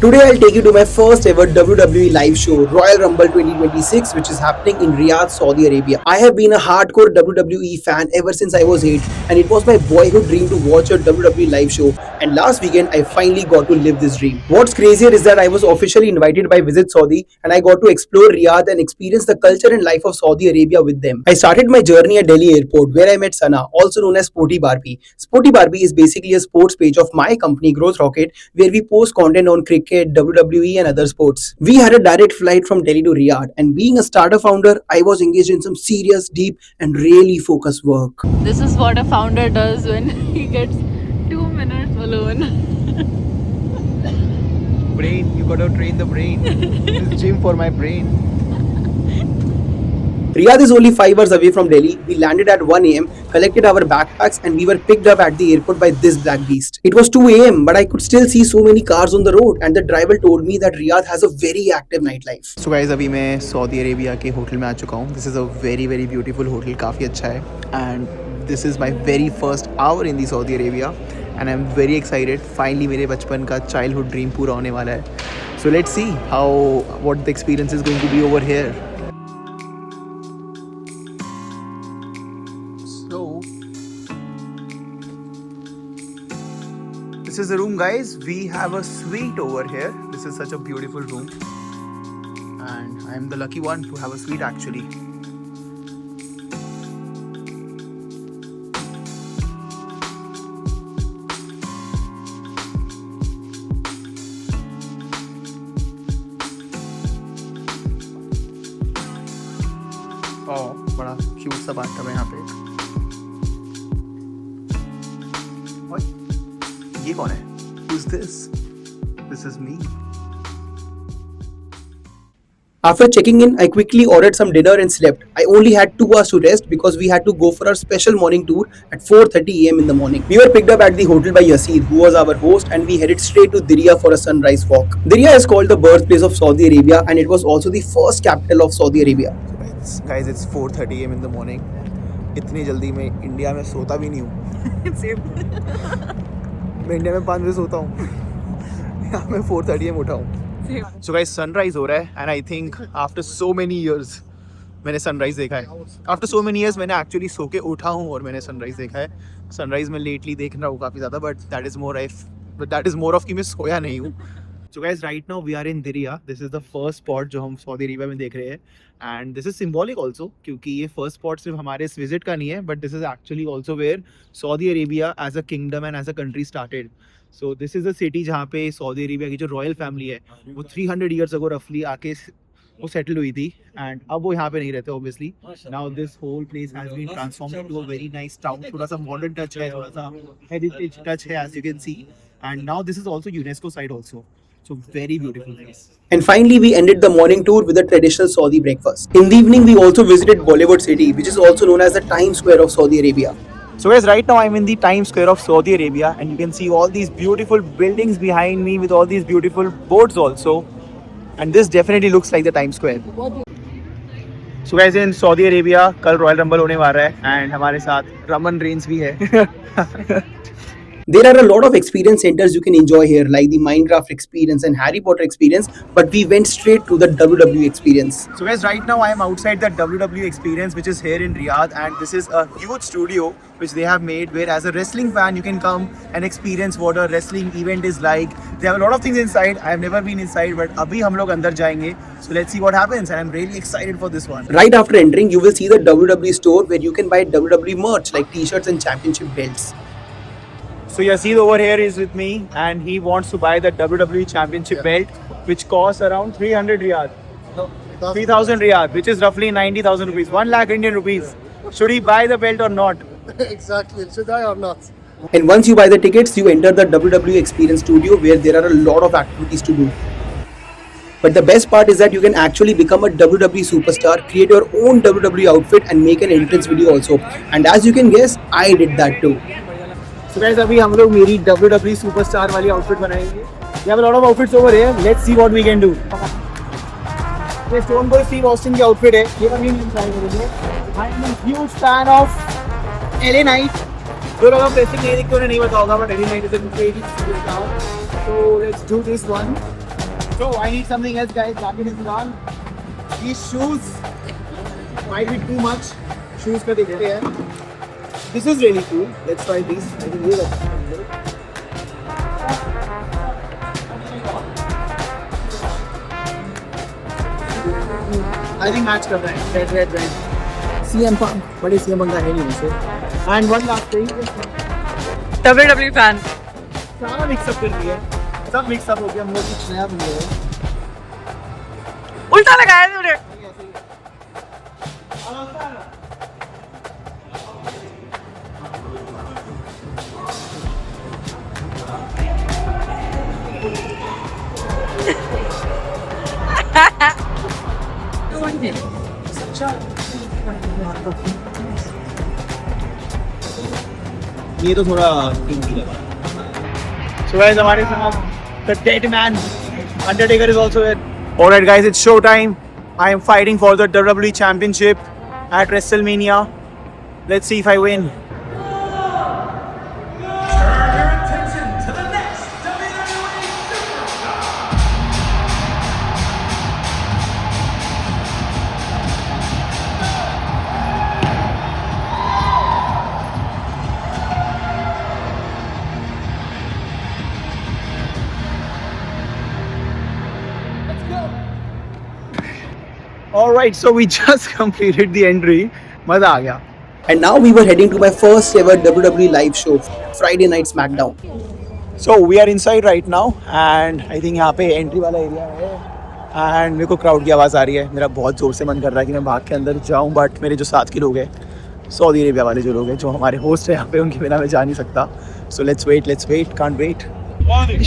Today I'll take you to my first ever WWE live show, Royal Rumble 2026, which is happening in Riyadh, Saudi Arabia. I have been a hardcore WWE fan ever since I was 8, and it was my boyhood dream to watch a WWE live show, and last weekend I finally got to live this dream. What's crazier is that I was officially invited by Visit Saudi, and I got to explore Riyadh and experience the culture and life of Saudi Arabia with them. I started my journey at Delhi airport, where I met Sana, also known as Sporty Barbie. Sporty Barbie is basically a sports page of my company Growth Rocket, where we post content on cricket, WWE, and other sports. We had a direct flight from Delhi to Riyadh, and being a startup founder, I was engaged in some serious, deep, and really focused work. This is what a founder does when he gets 2 minutes alone. Brain, you gotta train the brain. This gym for my brain. Riyadh is only 5 hours away from Delhi. We landed at 1 am, collected our backpacks, and we were picked up at the airport by this black beast. It was 2 am, but I could still see so many cars on the road, and the driver told me that Riyadh has a very active nightlife. So guys, अभी मैं Saudi Arabia के hotel में आ चुका हूँ. This is a very beautiful hotel, काफ़ी अच्छा है. And this is my very first hour in the Saudi Arabia, and I'm very excited. Finally मेरे बचपन का childhood dream पूरा होने वाला है. So let's see what the experience is going to be over here. So this is the room, guys. We have a suite over here. This is such a beautiful room, and I'm the lucky one to have a suite actually. Oh, बड़ा cute सा bathtub है यहाँ पे. और ये कौन है? Who's this? This is me. After checking in, I quickly ordered some dinner and slept. I only had 2 hours to rest because we had to go for our special morning tour at 4:30 am in the morning. We were picked up at the hotel by Yasir, who was our host, and we headed straight to Diriyah for a sunrise walk. Diriyah is called the birthplace of Saudi Arabia, and it was also the first capital of Saudi Arabia. Guys, it's 4:30 am in the morning. इतनी जल्दी मैं India में सोता भी नहीं हूँ. मैं India में 5 बजे सोता हूँ. यहाँ मैं 4:30 am उठा हूँ. So guys, sunrise हो रहा है, and I think after so many years मैंने sunrise देखा है. After so many years मैंने actually सो के उठा हूँ और मैंने sunrise देखा है. Sunrise में lately देख रहा हूँ काफ़ी ज़्यादा, but that is more of कि मैं सोया नहीं हूँ. So guys, right now we are in Diriyah. This is the first spot जो हम सऊदी अरेबिया में देख रहे हैं, and this is symbolic also क्योंकि ये first spot सिर्फ हमारे इस visit का नहीं है, but this is actually also where Saudi Arabia as a kingdom and as a country started. So this is a city जहाँ पे सऊदी अरेबिया की जो रॉयल फैमिली है वो 300 years ago roughly आके वो सेटल हुई थी, एंड अब वो यहाँ पे नहीं रहते obviously. Now this whole place has been transformed to a very nice town. थोड़ा सा मॉडर्न टच है, थोड़ा सा हेरिटेज टच है, as you can see. And now this is also UNESCO site also. So very beautiful place. And finally, we ended the morning tour with a traditional Saudi breakfast. In the evening, we also visited Bollywood City, which is also known as the Times Square of Saudi Arabia. So guys, right now I'm in the Times Square of Saudi Arabia, and you can see all these beautiful buildings behind me with all these beautiful boards also. And this definitely looks like the Times Square. So guys, in Saudi Arabia कल Royal Rumble होने वाला है, and हमारे साथ Roman Reigns भी है. There are a lot of experience centers you can enjoy here, like the Minecraft experience and Harry Potter experience, but we went straight to the WWE experience. So guys, right now I am outside the WWE experience, which is here in Riyadh, and this is a huge studio which they have made where as a wrestling fan you can come and experience what a wrestling event is like. They have a lot of things inside. I have never been inside, but abhi hum log andar jayenge. So let's see what happens, and I'm really excited for this one. Right after entering, you will see the WWE store where you can buy WWE merch like t-shirts and championship belts. So Yazid over here is with me, and he wants to buy the WWE Championship belt, which costs around 300 riyad. 3,000 riyad, which is roughly 90,000 rupees. 1 lakh Indian rupees. Should he buy the belt or not? Exactly. Should I or not? And once you buy the tickets, you enter the WWE Experience Studio where there are a lot of activities to do. But the best part is that you can actually become a WWE superstar, create your own WWE outfit, and make an entrance video also. And as you can guess, I did that too. So guys, अभी हम लोग मेरी WWE superstar वाली outfit बनाएंगे. We have a lot of outfits over here. Let's see what we can do. ये Stone Cold Steve Austin की outfit है. ये अभी मैं try करेंगे. I am a huge fan of LA Knight. जो लोग wrestling नहीं देखते उन्हें नहीं पता होगा, but LA Knight is a great superstar. So let's do this one. So I need something else, guys. Jacket is gone. These shoes might be too much. Shoes का देखते हैं. This is really cool. Let's try this. I think ये अच्छा है. I think match कर रहा है. Red. CM Punk. बड़े CM Punk का है नहीं मुझसे. And one last thing. WWE fan. सारा मिक्सअप कर दिया. सब मिक्सअप हो गया. हम लोग कुछ नया बन गया. उल्टा लगाया तूने. ये तो थोड़ा So guys, हमारे साथ the dead man Undertaker is also here. Alright guys, it's show time. I am fighting for the WWE Championship at WrestleMania. Let's see if I win. Alright, so we just completed the entry. मजा आ गया. And now we were heading to my first ever WWE live show, Friday Night SmackDown. So we are inside right now and I think यहाँ पे entry वाला area है and मेरे को crowd की आवाज़ आ रही है. मेरा बहुत ज़ोर से मन कर रहा है कि मैं भाग के अंदर जाऊँ, but मेरे जो साथ के लोग हैं, सऊदी अरेबिया वाले जो लोग हैं, जो हमारे host हैं यहाँ पे, उनके बिना मैं जा नहीं सकता. So let's wait, can't wait.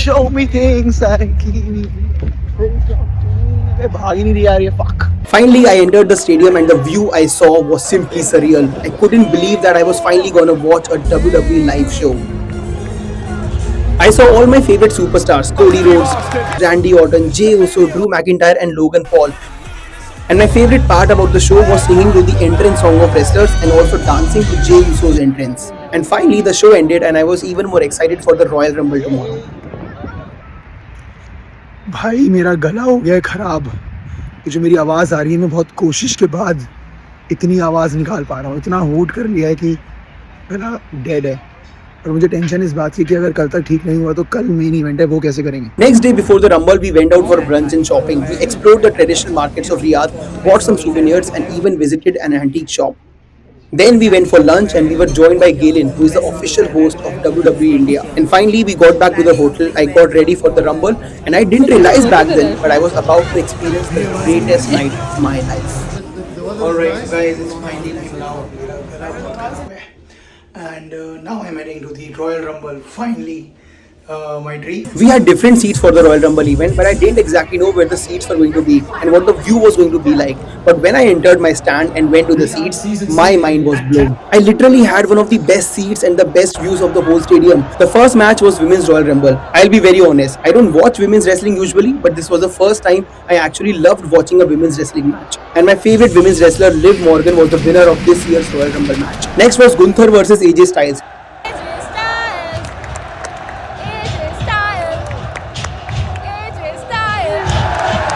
Show me things I keep. भाग ही नहीं रही यार ये, fuck. Finally, I entered the stadium and the view I saw was simply surreal. I couldn't believe that I was finally gonna watch a WWE live show. I saw all my favorite superstars, Cody Rhodes, Randy Orton, Jey Uso, Drew McIntyre and Logan Paul. And my favorite part about the show was singing to the entrance song of wrestlers and also dancing to Jey Uso's entrance. And finally, the show ended and I was even more excited for the Royal Rumble tomorrow. भाई मेरा गला हो गया है खराब. ये जो मेरी आवाज़ आ रही है, मैं बहुत कोशिश के बाद इतनी आवाज़ निकाल पा रहा हूँ. इतना होल्ड कर लिया है कि गला डेड है. और मुझे टेंशन इस बात की कि अगर कल तक ठीक नहीं हुआ तो कल मेन इवेंट है, वो कैसे करेंगे. Next day before the Rumble, we went out for brunch and shopping. We explored the traditional markets of Riyadh, bought some souvenirs and even visited an antique shop. Then we went for lunch and we were joined by Galen, who is the official host of WWE India. And finally we got back to the hotel. I got ready for the Rumble and I didn't realize back then, but I was about to experience the greatest night of my life. Alright guys, it's finally now. And now I'm heading to the Royal Rumble. Finally, my dream. We had different seats for the Royal Rumble event, but I didn't exactly know where the seats were going to be and what the view was going to be like. But when I entered my stand and went to the seats, my mind was blown. I literally had one of the best seats and the best views of the whole stadium. The first match was Women's Royal Rumble. I'll be very honest, I don't watch women's wrestling usually, but this was the first time I actually loved watching a women's wrestling match. And my favorite women's wrestler, Liv Morgan, was the winner of this year's Royal Rumble match. Next was Gunther versus AJ Styles.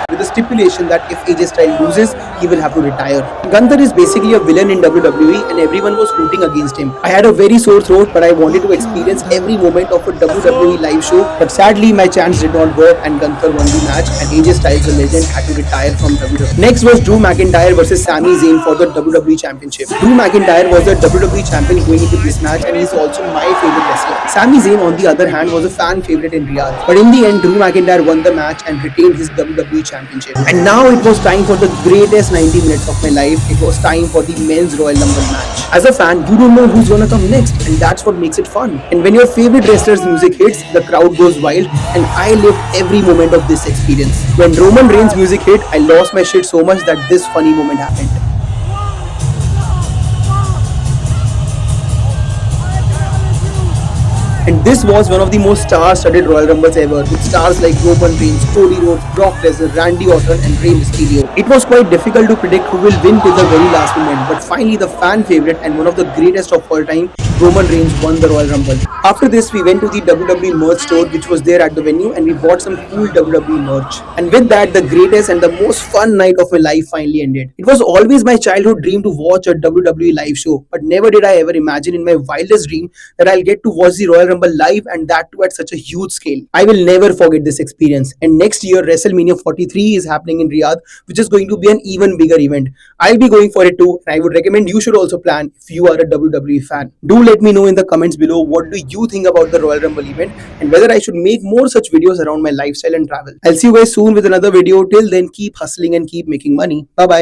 With the stipulation that if AJ Styles loses, he will have to retire. Gunther is basically a villain in WWE and everyone was rooting against him. I had a very sore throat, but I wanted to experience every moment of a WWE live show. But sadly, my chance did not work and Gunther won the match and AJ Styles, the legend, had to retire from WWE. Next was Drew McIntyre versus Sami Zayn for the WWE Championship. Drew McIntyre was the WWE Champion going into this match and he's also my favorite wrestler. Sami Zayn, on the other hand, was a fan favorite in Riyadh. But in the end, Drew McIntyre won the match and retained his WWE Championship. And now it was time for the greatest 90 minutes of my life. It was time for the Men's Royal Rumble match. As a fan, you don't know who's gonna come next, and that's what makes it fun. And when your favorite wrestler's music hits, the crowd goes wild, and I lived every moment of this experience. When Roman Reigns' music hit, I lost my shit so much that this funny moment happened. And this was one of the most star-studded Royal Rumbles ever, with stars like Roman Reigns, Cody Rhodes, Brock Lesnar, Randy Orton and Rey Mysterio. It was quite difficult to predict who will win till the very last moment, but finally the fan favorite and one of the greatest of all time, Roman Reigns won the Royal Rumble. After this, we went to the WWE merch store which was there at the venue and we bought some cool WWE merch. And with that, the greatest and the most fun night of my life finally ended. It was always my childhood dream to watch a WWE live show, but never did I ever imagine in my wildest dream that I'll get to watch the Royal Rumble live and that too at such a huge scale. I will never forget this experience. And next year, WrestleMania 43 is happening in Riyadh, which is going to be an even bigger event. I'll be going for it too, and I would recommend you should also plan if you are a WWE fan. Do let me know in the comments below what do you think about the Royal Rumble event and whether I should make more such videos around my lifestyle and travel. I'll see you guys soon with another video. Till then, keep hustling and keep making money. Bye bye.